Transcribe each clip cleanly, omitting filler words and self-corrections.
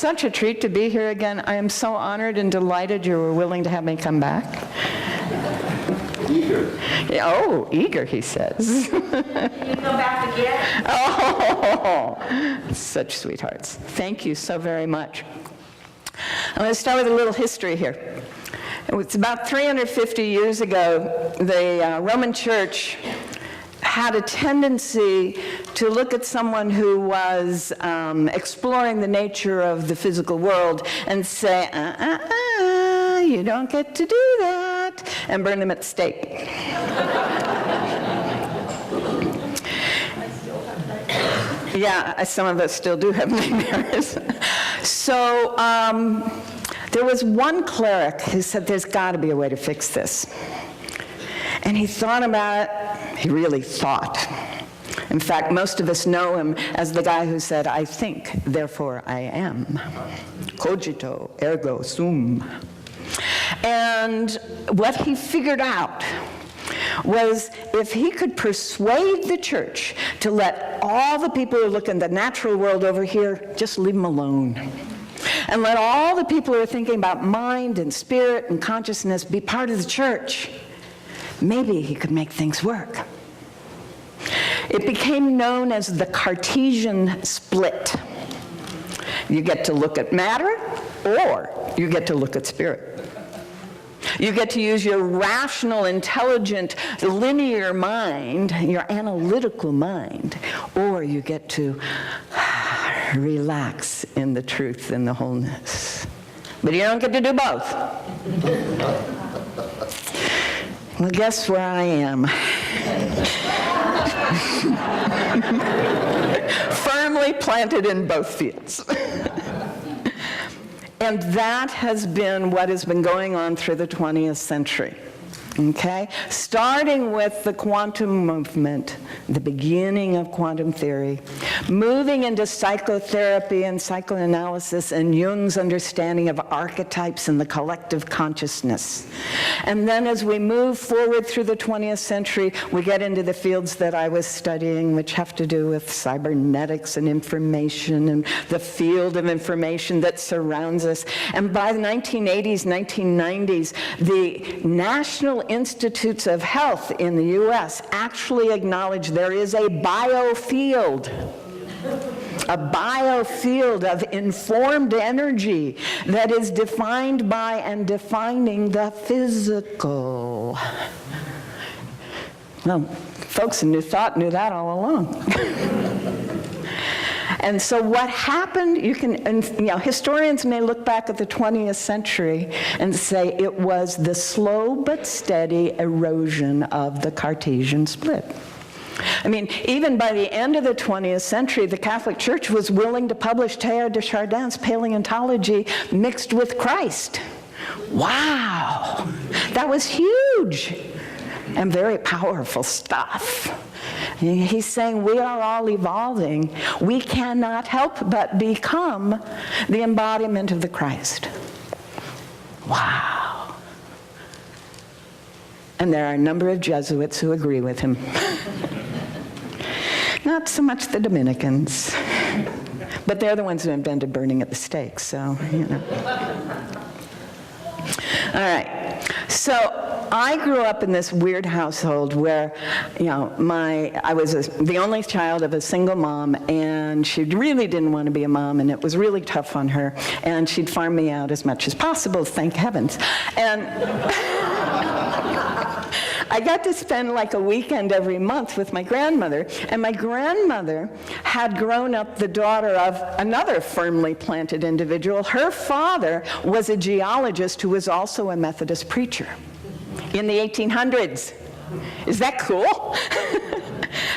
such a treat to be here again. I am so honored and delighted you were willing to have me come back. Eager. Oh, eager, he says. Can you go back again? Oh, such sweethearts. Thank you so very much. I'm going to start with a little history here. It's about 350 years ago, the Roman Church had a tendency to look at someone who was exploring the nature of the physical world and say, you don't get to do that, and burn them at the stake. Yeah, some of us still do have nightmares. So there was one cleric who said, there's got to be a way to fix this. And he thought about it. He really thought. In fact, most of us know him as the guy who said, I think, therefore I am. Cogito, ergo sum. And what he figured out was if he could persuade the church to let all the people who look in the natural world over here, just leave them alone. And let all the people who are thinking about mind and spirit and consciousness be part of the church, maybe he could make things work. It became known as the Cartesian split. You get to look at matter, or you get to look at spirit. You get to use your rational, intelligent, linear mind, your analytical mind, or you get to relax in the truth and the wholeness. But you don't get to do both. Well, guess where I am? Firmly planted in both fields. And that has been what has been going on through the 20th century. Okay? Starting with the quantum movement, the beginning of quantum theory, moving into psychotherapy and psychoanalysis and Jung's understanding of archetypes and the collective consciousness. And then as we move forward through the 20th century, we get into the fields that I was studying, which have to do with cybernetics and information and the field of information that surrounds us. And by the 1980s, 1990s, the National Institutes of Health in the US actually acknowledge there is a biofield of informed energy that is defined by and defining the physical. Well, folks in New Thought knew that all along. And so what happened, historians may look back at the 20th century and say it was the slow but steady erosion of the Cartesian split. I mean, even by the end of the 20th century, the Catholic Church was willing to publish Teilhard de Chardin's paleontology mixed with Christ. Wow! That was huge and very powerful stuff. He's saying we are all evolving. We cannot help but become the embodiment of the Christ. Wow. And there are a number of Jesuits who agree with him. Not so much the Dominicans, but they're the ones who invented burning at the stake, so, All right, so I grew up in this weird household where, I was the only child of a single mom, and she really didn't want to be a mom, and it was really tough on her, and she'd farm me out as much as possible, thank heavens. And I got to spend like a weekend every month with my grandmother, and my grandmother had grown up the daughter of another firmly planted individual. Her father was a geologist who was also a Methodist preacher in the 1800s. Is that cool?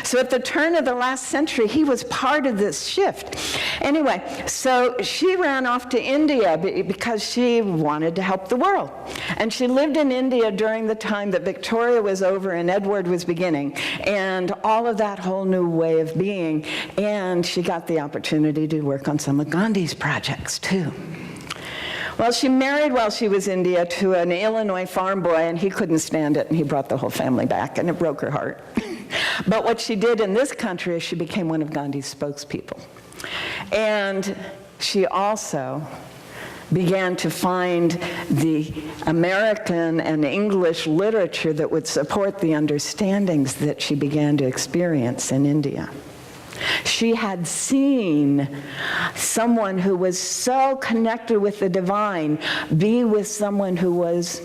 So at the turn of the last century, he was part of this shift. Anyway, so she ran off to India because she wanted to help the world. And she lived in India during the time that Victoria was over and Edward was beginning, and all of that whole new way of being. And she got the opportunity to work on some of Gandhi's projects, too. Well, she married while she was in India to an Illinois farm boy, and he couldn't stand it, and he brought the whole family back, and it broke her heart. But what she did in this country is she became one of Gandhi's spokespeople. And she also began to find the American and English literature that would support the understandings that she began to experience in India. She had seen someone who was so connected with the divine be with someone who was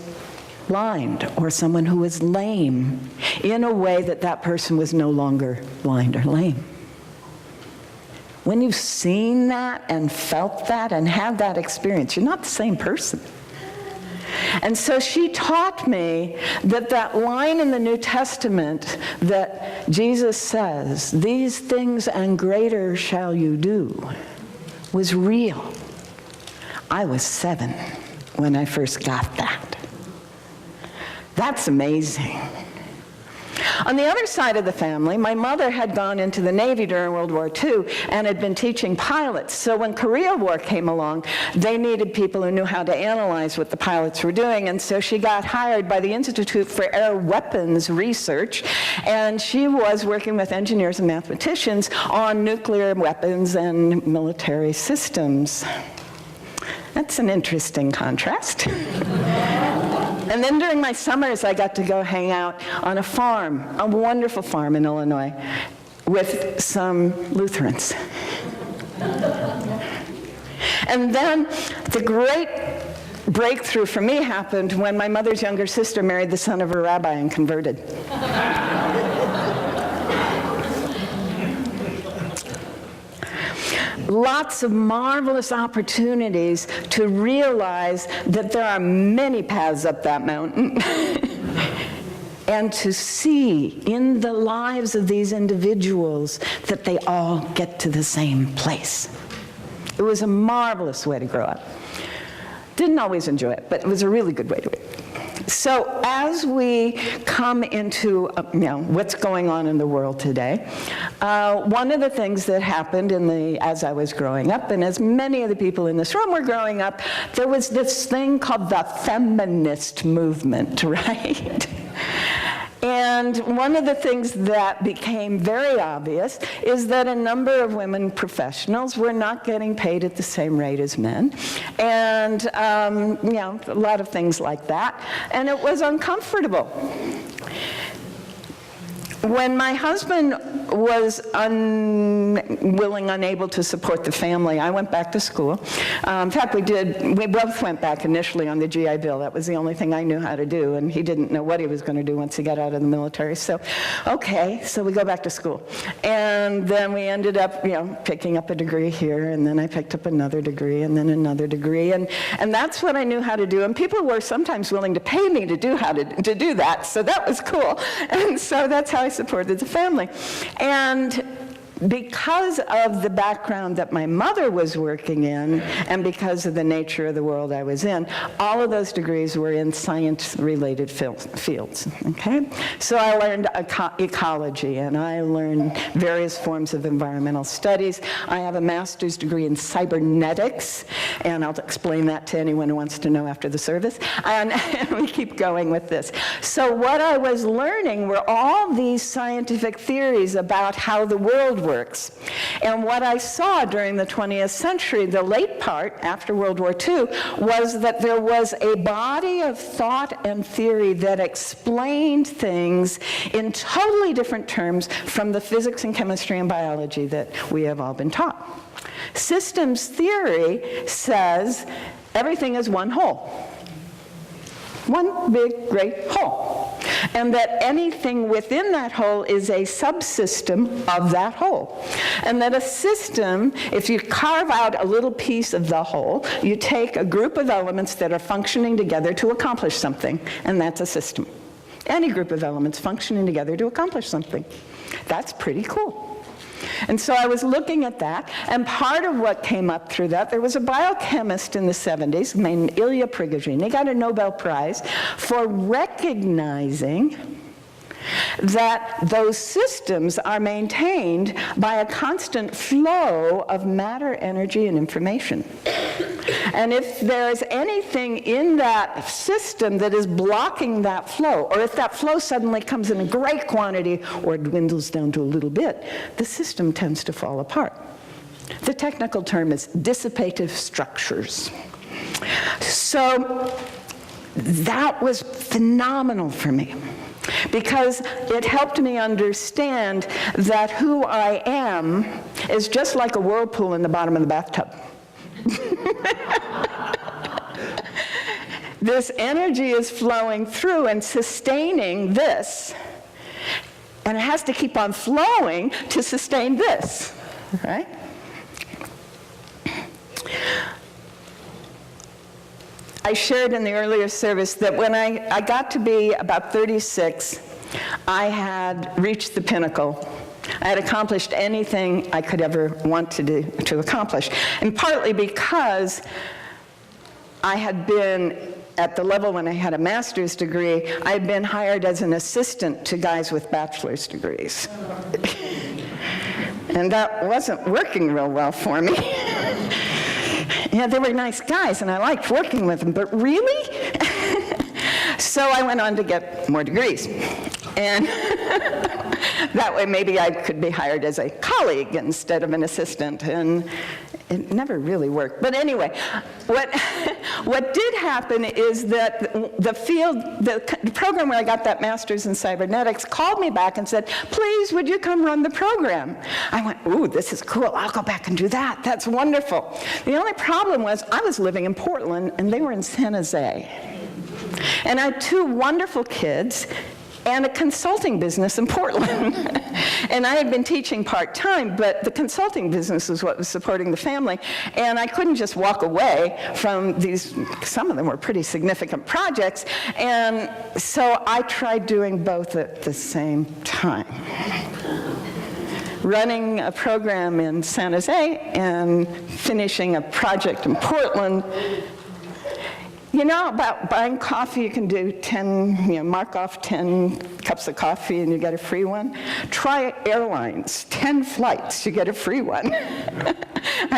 blind or someone who was lame in a way that that person was no longer blind or lame. When you've seen that and felt that and had that experience, you're not the same person. And so she taught me that that line in the New Testament that Jesus says, "These things and greater shall you do," was real. I was 7 when I first got that. That's amazing. On the other side of the family, my mother had gone into the Navy during World War II and had been teaching pilots. So when Korea War came along, they needed people who knew how to analyze what the pilots were doing. And so she got hired by the Institute for Air Weapons Research. And she was working with engineers and mathematicians on nuclear weapons and military systems. That's an interesting contrast. And then during my summers, I got to go hang out on a farm, a wonderful farm in Illinois, with some Lutherans. And then the great breakthrough for me happened when my mother's younger sister married the son of a rabbi and converted. Lots of marvelous opportunities to realize that there are many paths up that mountain and to see in the lives of these individuals that they all get to the same place. It was a marvelous way to grow up. Didn't always enjoy it, but it was a really good way to it. So as we come into what's going on in the world today, one of the things that happened as I was growing up, and as many of the people in this room were growing up, there was this thing called the feminist movement, right? And one of the things that became very obvious is that a number of women professionals were not getting paid at the same rate as men. And, a lot of things like that. And it was uncomfortable. When my husband was unable to support the family, I went back to school. In fact, we both went back initially on the GI Bill. That was the only thing I knew how to do, and he didn't know what he was going to do once he got out of the military. So we go back to school. And then we ended up, picking up a degree here, and then I picked up another degree, and then another degree, and that's what I knew how to do. And people were sometimes willing to pay me to do that, so that was cool. And so that's how I supported the family. And because of the background that my mother was working in, and because of the nature of the world I was in, all of those degrees were in science-related fields, okay? So I learned ecology, and I learned various forms of environmental studies. I have a master's degree in cybernetics, and I'll explain that to anyone who wants to know after the service, and we keep going with this. So what I was learning were all these scientific theories about how the world works. And what I saw during the 20th century, the late part, after World War II, was that there was a body of thought and theory that explained things in totally different terms from the physics and chemistry and biology that we have all been taught. Systems theory says everything is one whole. One big, great whole. And that anything within that whole is a subsystem of that whole. And that a system, if you carve out a little piece of the whole, you take a group of elements that are functioning together to accomplish something, and that's a system. Any group of elements functioning together to accomplish something. That's pretty cool. And so I was looking at that, and part of what came up through that, there was a biochemist in the 70s named Ilya Prigogine. He got a Nobel Prize for recognizing that those systems are maintained by a constant flow of matter, energy, and information. And if there's anything in that system that is blocking that flow, or if that flow suddenly comes in a great quantity or dwindles down to a little bit, the system tends to fall apart. The technical term is dissipative structures. So that was phenomenal for me, because it helped me understand that who I am is just like a whirlpool in the bottom of the bathtub. This energy is flowing through and sustaining this, and it has to keep on flowing to sustain this, right? I shared in the earlier service that when I got to be about 36, I had reached the pinnacle. I had accomplished anything I could ever want to accomplish, and partly because I had been at the level when I had a master's degree, I had been hired as an assistant to guys with bachelor's degrees. And that wasn't working real well for me. Yeah, they were nice guys, and I liked working with them, but really? So I went on to get more degrees. And that way maybe I could be hired as a colleague instead of an assistant, and it never really worked. But anyway, what did happen is that the program where I got that master's in cybernetics called me back and said, please, would you come run the program? I went, ooh, this is cool. I'll go back and do that. That's wonderful. The only problem was I was living in Portland, and they were in San Jose. And I had two wonderful kids and a consulting business in Portland. And I had been teaching part-time, but the consulting business was what was supporting the family. And I couldn't just walk away from these, some of them were pretty significant projects. And so I tried doing both at the same time. Running a program in San Jose and finishing a project in Portland. You know about buying coffee, you can do 10, mark off 10 cups of coffee and you get a free one. Try airlines, 10 flights, you get a free one.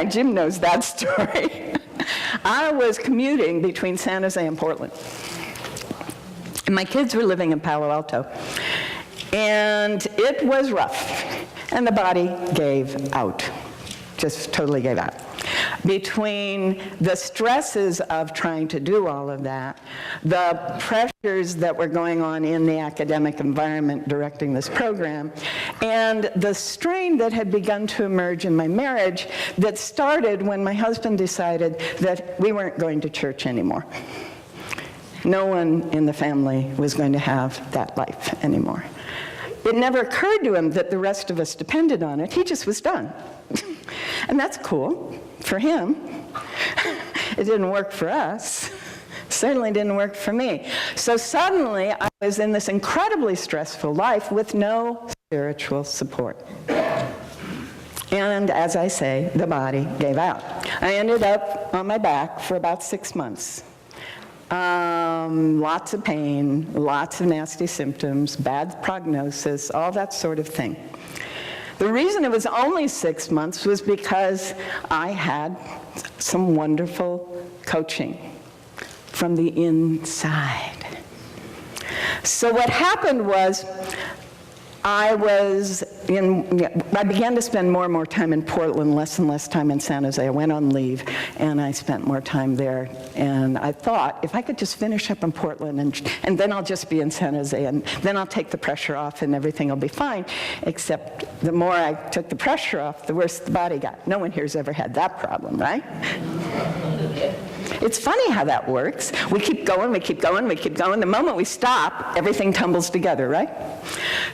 Jim knows that story. I was commuting between San Jose and Portland. And my kids were living in Palo Alto. And it was rough. And the body gave out, just totally gave out. Between the stresses of trying to do all of that, the pressures that were going on in the academic environment directing this program, and the strain that had begun to emerge in my marriage that started when my husband decided that we weren't going to church anymore. No one in the family was going to have that life anymore. It never occurred to him that the rest of us depended on it. He just was done. And that's cool for him. It didn't work for us. Certainly didn't work for me. So suddenly I was in this incredibly stressful life with no spiritual support. And as I say, the body gave out. I ended up on my back for about 6 months. Lots of pain, lots of nasty symptoms, bad prognosis, all that sort of thing. The reason it was only 6 months was because I had some wonderful coaching from the inside. So what happened was I began to spend more and more time in Portland, less and less time in San Jose. I went on leave, and I spent more time there. And I thought, if I could just finish up in Portland, and then I'll just be in San Jose, and then I'll take the pressure off, and everything will be fine. Except the more I took the pressure off, the worse the body got. No one here's ever had that problem, right? It's funny how that works. We keep going, we keep going, we keep going. The moment we stop, everything tumbles together, right?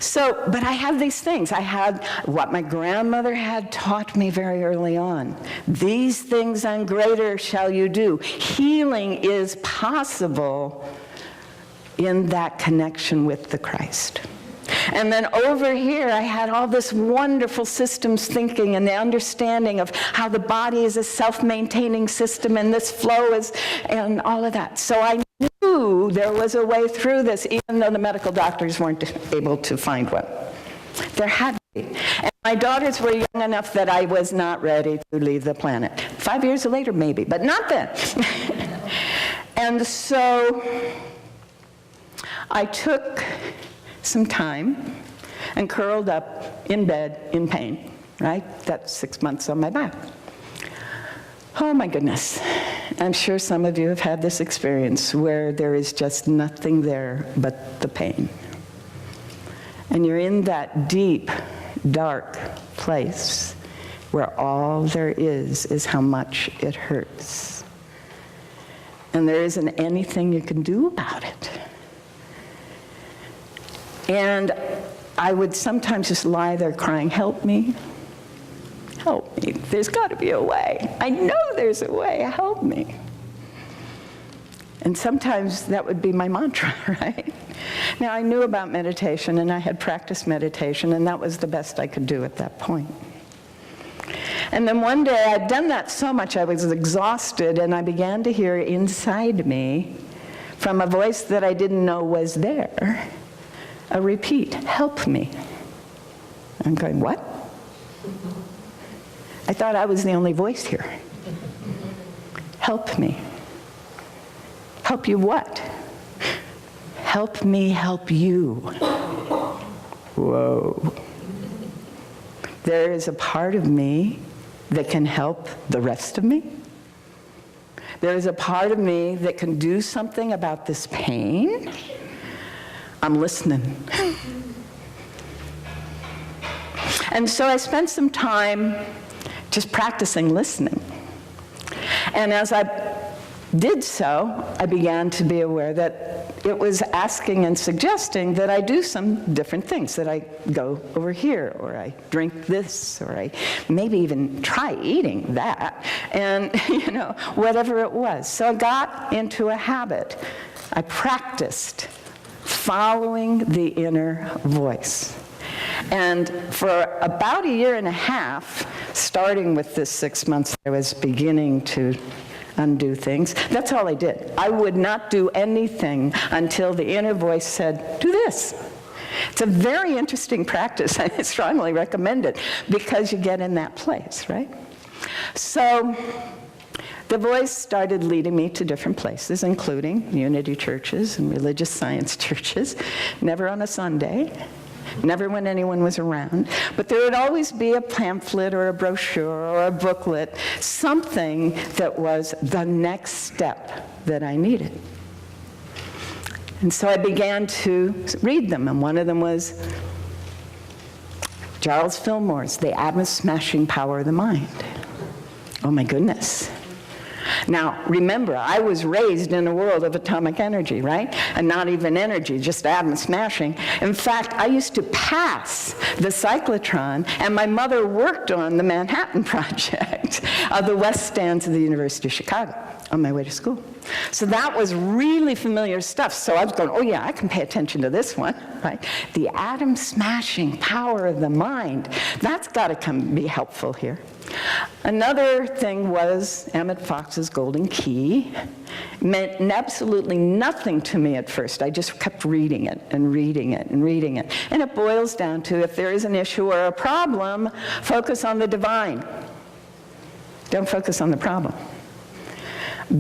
So, but I have these things. I had what my grandmother had taught me very early on. These things and greater shall you do. Healing is possible in that connection with the Christ. And then over here, I had all this wonderful systems thinking and the understanding of how the body is a self-maintaining system and this flow is, and all of that. So I knew there was a way through this, even though the medical doctors weren't able to find one. There had to be. And my daughters were young enough that I was not ready to leave the planet. 5 years later, maybe, but not then. And so I took some time and curled up in bed in pain right? That's 6 months on my back. Oh my goodness. I'm sure some of you have had this experience where there is just nothing there but the pain. And you're in that deep, dark place where all there is how much it hurts. And there isn't anything you can do about it. And I would sometimes just lie there crying, help me. Help me. There's got to be a way. I know there's a way. Help me. And sometimes that would be my mantra, right? Now, I knew about meditation, and I had practiced meditation, and that was the best I could do at that point. And then one day, I'd done that so much, I was exhausted, and I began to hear inside me, from a voice that I didn't know was there, a repeat, help me. I'm going, what? I thought I was the only voice here. Help me. Help you what? Help me help you. Whoa. There is a part of me that can help the rest of me. There is a part of me that can do something about this pain. I'm listening. And so I spent some time just practicing listening. And as I did so, I began to be aware that it was asking and suggesting that I do some different things, that I go over here, or I drink this, or I maybe even try eating that, and whatever it was. So I got into a habit. I practiced following the inner voice. And for about a year and a half, starting with this 6 months, I was beginning to undo things. That's all I did. I would not do anything until the inner voice said, do this. It's a very interesting practice. I strongly recommend it because you get in that place, right? So the voice started leading me to different places, including unity churches and religious science churches, never on a Sunday. Never when anyone was around. But there would always be a pamphlet or a brochure or a booklet, something that was the next step that I needed. And so I began to read them, and one of them was Charles Fillmore's The Atom-Smashing Power of the Mind. Oh my goodness. Now, remember, I was raised in a world of atomic energy, right? And not even energy, just atom smashing. In fact, I used to pass the cyclotron, and my mother worked on the Manhattan Project of the West Stands of the University of Chicago on my way to school. So that was really familiar stuff. So I was going, oh yeah, I can pay attention to this one, right? The atom-smashing power of the mind. That's got to be helpful here. Another thing was Emmett Fox's Golden Key. It meant absolutely nothing to me at first. I just kept reading it and reading it and reading it. And it boils down to, if there is an issue or a problem, focus on the divine. Don't focus on the problem.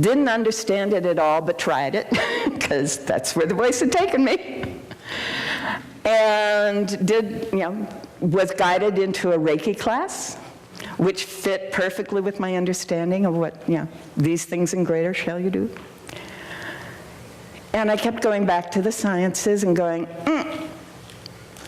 Didn't understand it at all, but tried it, because that's where the voice had taken me. And was guided into a Reiki class, which fit perfectly with my understanding of what, these things and greater shall you do. And I kept going back to the sciences and going,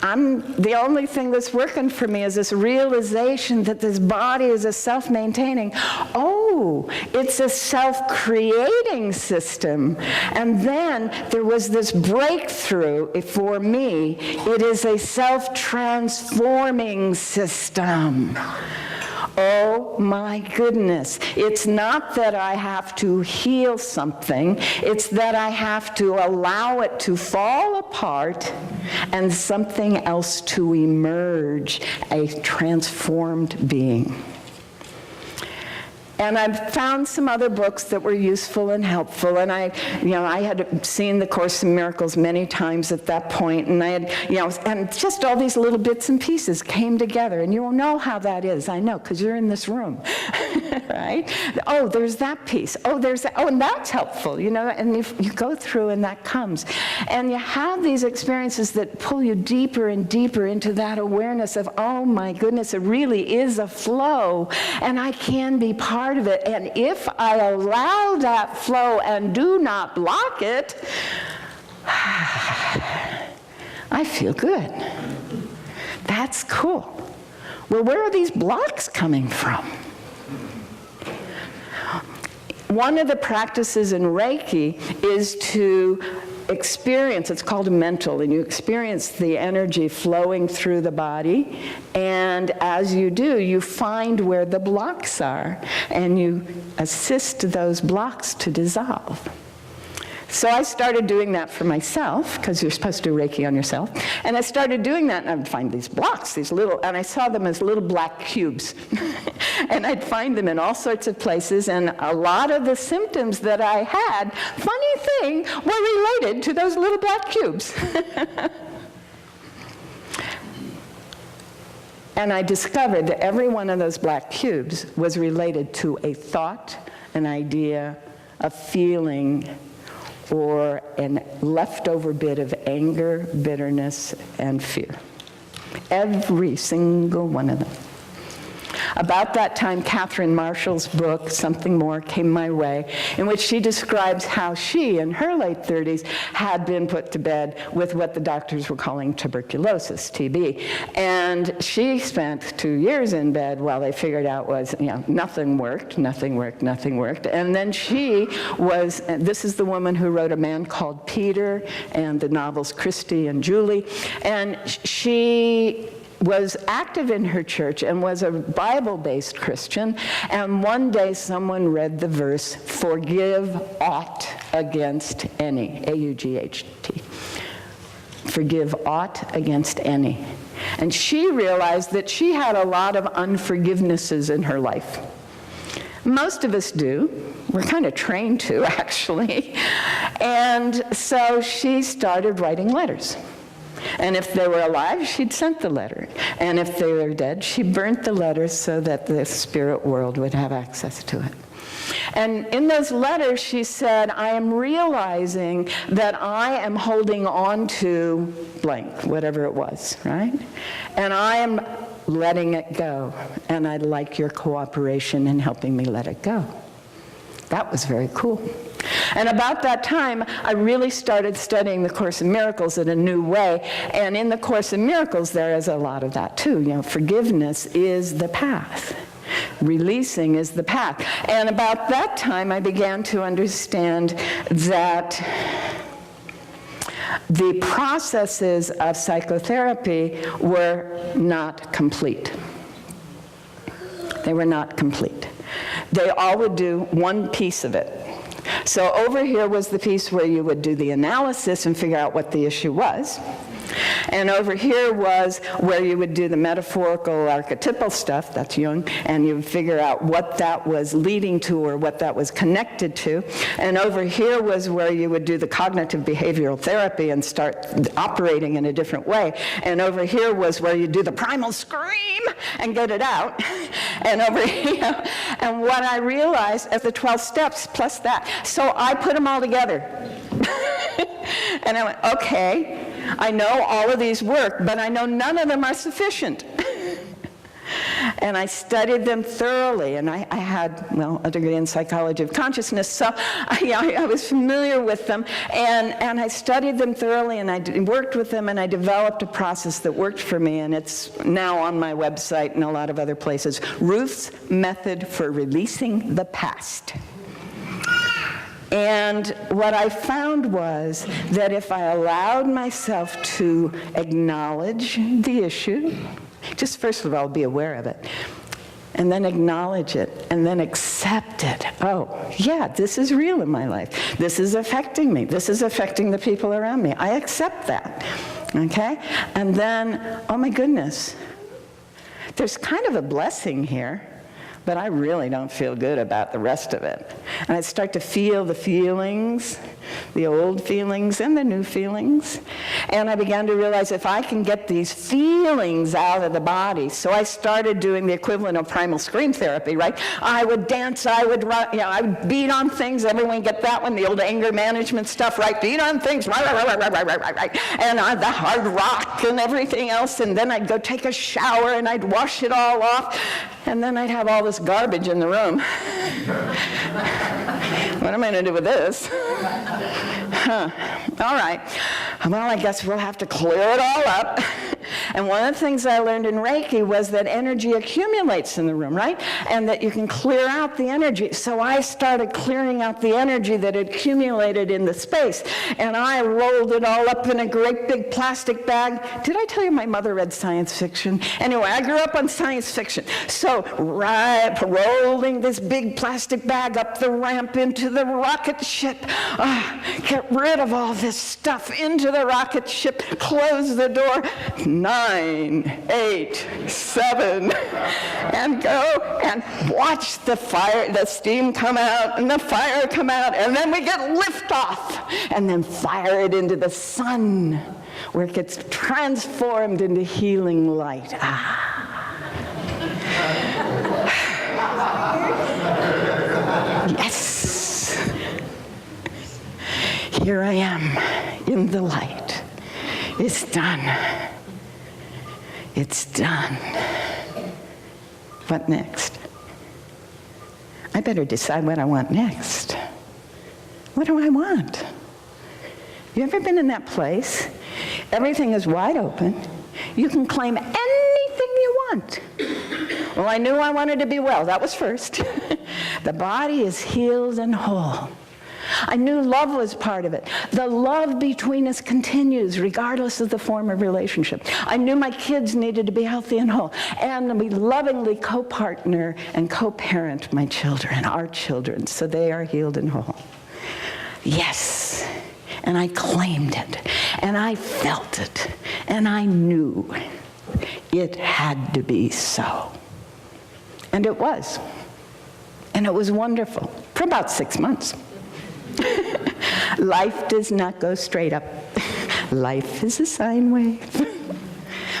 the only thing that's working for me is this realization that this body is a self-maintaining. Oh, it's a self-creating system. And then there was this breakthrough for me. It is a self-transforming system. Oh my goodness. It's not that I have to heal something. It's that I have to allow it to fall apart and something else to emerge, a transformed being. And I've found some other books that were useful and helpful, and I had seen the Course in Miracles many times at that point, and I had, and just all these little bits and pieces came together, and you will know how that is. I know, because you're in this room, right? Oh, there's that piece. Oh, there's that. Oh, and that's helpful, and you go through, and that comes. And you have these experiences that pull you deeper and deeper into that awareness of, oh my goodness, it really is a flow, and I can be part of it. And if I allow that flow and do not block it, I feel good. That's cool. Well, where are these blocks coming from? One of the practices in Reiki is to experience, it's called a mental, and you experience the energy flowing through the body, and as you do, you find where the blocks are, and you assist those blocks to dissolve. So I started doing that for myself, because you're supposed to do Reiki on yourself, and I started doing that, and I'd find these blocks, and I saw them as little black cubes. And I'd find them in all sorts of places, and a lot of the symptoms that I had, funny thing, were related to those little black cubes. And I discovered that every one of those black cubes was related to a thought, an idea, a feeling, or a leftover bit of anger, bitterness, and fear. Every single one of them. About that time, Catherine Marshall's book, Something More, came my way, in which she describes how she, in her late 30s, had been put to bed with what the doctors were calling tuberculosis, TB. And she spent 2 years in bed while they figured out nothing worked. And then she was, this is the woman who wrote A Man Called Peter and the novels Christy and Julie, and she was active in her church and was a Bible-based Christian, and one day someone read the verse, "Forgive aught against any," A-U-G-H-T. Forgive aught against any. And she realized that she had a lot of unforgivenesses in her life. Most of us do. We're kind of trained to, actually. And so she started writing letters. And if they were alive, she'd sent the letter. And if they were dead, she burnt the letters so that the spirit world would have access to it. And in those letters, she said, I am realizing that I am holding on to blank, whatever it was, right? And I am letting it go. And I'd like your cooperation in helping me let it go. That was very cool. And about that time, I really started studying the Course in Miracles in a new way. And in the Course in Miracles, there is a lot of that too. Forgiveness is the path. Releasing is the path. And about that time, I began to understand that the processes of psychotherapy were not complete. They were not complete. They all would do one piece of it. So over here was the piece where you would do the analysis and figure out what the issue was. And over here was where you would do the metaphorical archetypal stuff, that's Jung, and you would figure out what that was leading to or what that was connected to. And over here was where you would do the cognitive behavioral therapy and start operating in a different way. And over here was where you do the primal scream and get it out. And over here, and what I realized as the 12 steps plus that. So I put them all together. And I went, okay, I know all of these work, but I know none of them are sufficient. And I studied them thoroughly, and I had, a degree in psychology of consciousness, so I was familiar with them, and I studied them thoroughly, and I worked with them, and I developed a process that worked for me, and it's now on my website and a lot of other places, Ruth's Method for Releasing the Past. And what I found was that if I allowed myself to acknowledge the issue, just first of all be aware of it, and then acknowledge it, and then accept it. Oh, yeah, this is real in my life. This is affecting me. This is affecting the people around me. I accept that, okay? And then, oh my goodness, there's kind of a blessing here. but I really don't feel good about the rest of it. And I start to feel the feelings, the old feelings and the new feelings. And I began to realize if I can get these feelings out of the body, so I started doing the equivalent of primal scream therapy, right? I would dance, I would run, I would beat on things. Everyone get that one, the old anger management stuff, right? Beat on things, right? And the hard rock and everything else. And then I'd go take a shower and I'd wash it all off. And then I'd have all this garbage in the room. What am I going to do with this? All right. Well, I guess we'll have to clear it all up. And one of the things I learned in Reiki was that energy accumulates in the room, right? And that you can clear out the energy. So I started clearing out the energy that had accumulated in the space. And I rolled it all up in a great big plastic bag. Did I tell you my mother read science fiction? Anyway, I grew up on science fiction. So rolling this big plastic bag up the ramp into the rocket ship. Get rid of all this stuff into the rocket ship. Close the door. 9, 8, 7, and go and watch the fire, the steam come out and the fire come out, and then we get liftoff, and then fire it into the sun, where it gets transformed into healing light. Yes. Here I am in the light. It's done. It's done. What next? I better decide what I want next. What do I want? You ever been in that place? Everything is wide open. You can claim anything you want. Well, I knew I wanted to be well. That was first. The body is healed and whole. I knew love was part of it. The love between us continues regardless of the form of relationship. I knew my kids needed to be healthy and whole, and we lovingly co-partner and co-parent my children, our children, so they are healed and whole. Yes, and I claimed it, and I felt it, and I knew it had to be so. And it was. And it was wonderful for about 6 months. Life does not go straight up. Life is a sine wave.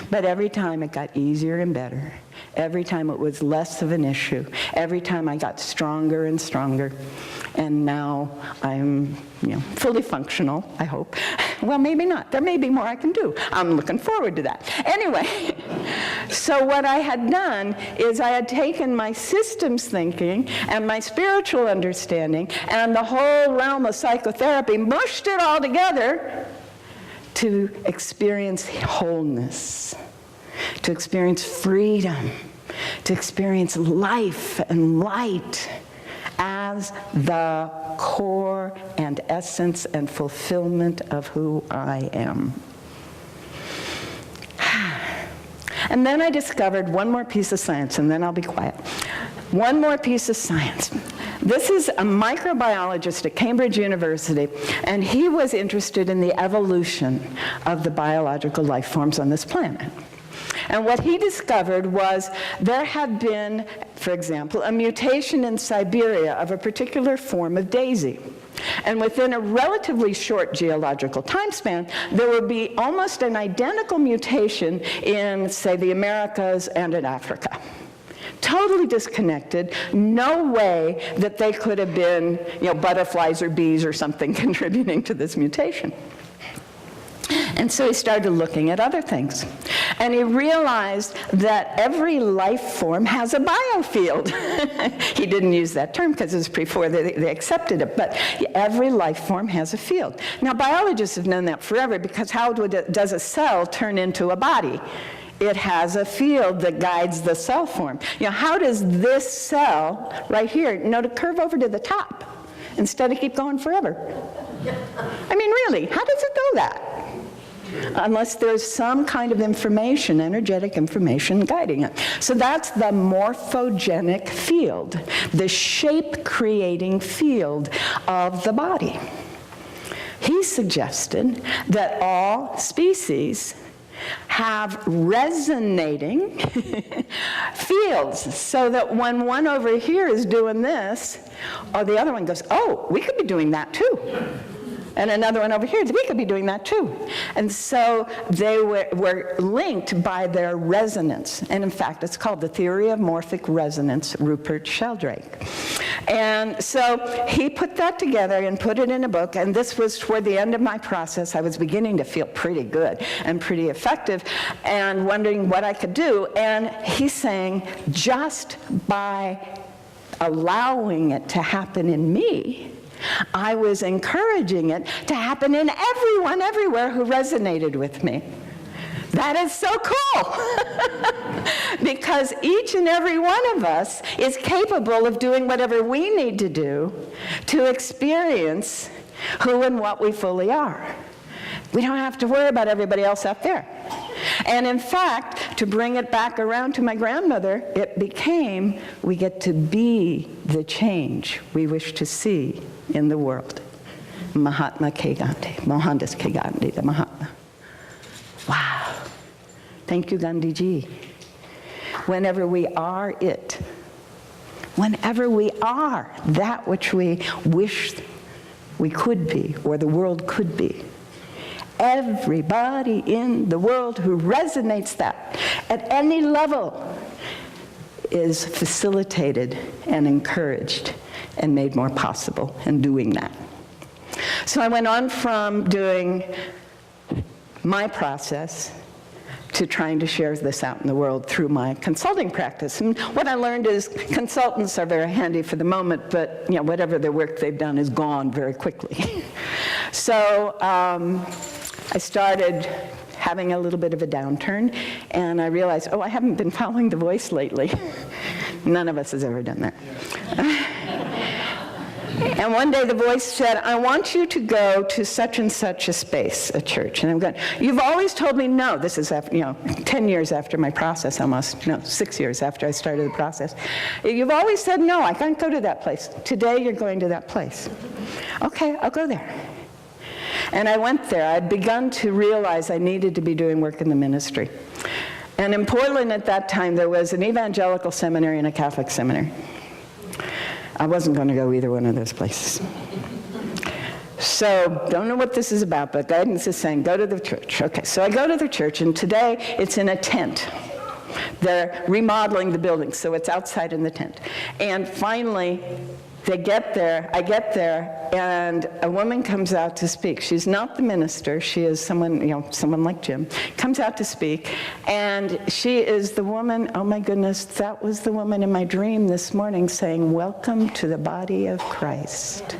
But every time it got easier and better. Every time it was less of an issue. Every time I got stronger and stronger. And now I'm, fully functional, I hope. Well, maybe not. There may be more I can do. I'm looking forward to that. Anyway, so what I had done is I had taken my systems thinking and my spiritual understanding and the whole realm of psychotherapy, mushed it all together to experience wholeness, to experience freedom, to experience life and light as the core and essence and fulfillment of who I am. And then I discovered one more piece of science, and then I'll be quiet. One more piece of science. This is a microbiologist at Cambridge University, and he was interested in the evolution of the biological life forms on this planet. And what he discovered was there had been, for example, a mutation in Siberia of a particular form of daisy. And within a relatively short geological time span, there would be almost an identical mutation in, say, the Americas and in Africa. Totally disconnected, no way that they could have been, butterflies or bees or something contributing to this mutation. And so he started looking at other things. And he realized that every life form has a biofield. He didn't use that term because it was before they accepted it, but every life form has a field. Now, biologists have known that forever, because how does a cell turn into a body? It has a field that guides the cell form. How does this cell right here to curve over to the top instead of keep going forever? I mean, really, how does it do that? Unless there's some kind of information, energetic information guiding it. So that's the morphogenic field, the shape-creating field of the body. He suggested that all species have resonating fields, so that when one over here is doing this, or the other one goes, oh, we could be doing that too. And another one over here, we could be doing that too. And so they were linked by their resonance. And in fact, it's called the theory of morphic resonance, Rupert Sheldrake. And so he put that together and put it in a book, and this was toward the end of my process. I was beginning to feel pretty good and pretty effective and wondering what I could do. And he's saying, just by allowing it to happen in me, I was encouraging it to happen in everyone everywhere who resonated with me. That is so cool. Because each and every one of us is capable of doing whatever we need to do to experience who and what we fully are. We don't have to worry about everybody else out there. And in fact, to bring it back around to my grandmother, it became, we get to be the change we wish to see in the world. Mahatma K. Gandhi, Mohandas K. Gandhi, the Mahatma. Wow. Thank you, Gandhi ji. Whenever we are it, whenever we are that which we wish we could be, or the world could be, everybody in the world who resonates that at any level is facilitated and encouraged and made more possible in doing that. So I went on from doing my process to trying to share this out in the world through my consulting practice. And what I learned is consultants are very handy for the moment, but whatever their work they've done is gone very quickly. So I started having a little bit of a downturn, and I realized, oh, I haven't been following the voice lately. None of us has ever done that. And one day the voice said, I want you to go to such and such a space, a church. And I'm going, you've always told me no. This is after, 10 years after my process almost, 6 years after I started the process. You've always said no, I can't go to that place. Today you're going to that place. Okay, I'll go there. And I went there. I'd begun to realize I needed to be doing work in the ministry. And in Portland at that time, there was an evangelical seminary and a Catholic seminary. I wasn't going to go either one of those places. So, don't know what this is about, but guidance is saying, go to the church. Okay, so I go to the church, and today it's in a tent. They're remodeling the building, so it's outside in the tent. And finally, I get there, and a woman comes out to speak. She's not the minister. She is someone, someone like Jim, comes out to speak, and she is the woman, oh my goodness, that was the woman in my dream this morning saying, welcome to the body of Christ.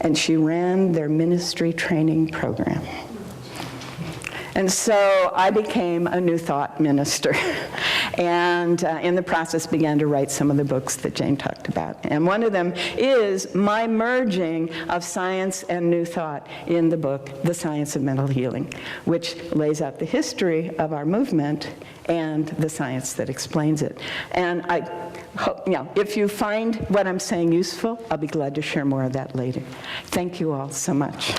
And she ran their ministry training program. And so I became a New Thought minister, and in the process began to write some of the books that Jane talked about. And one of them is my merging of science and New Thought in the book, The Science of Mental Healing, which lays out the history of our movement and the science that explains it. And I hope, if you find what I'm saying useful, I'll be glad to share more of that later. Thank you all so much.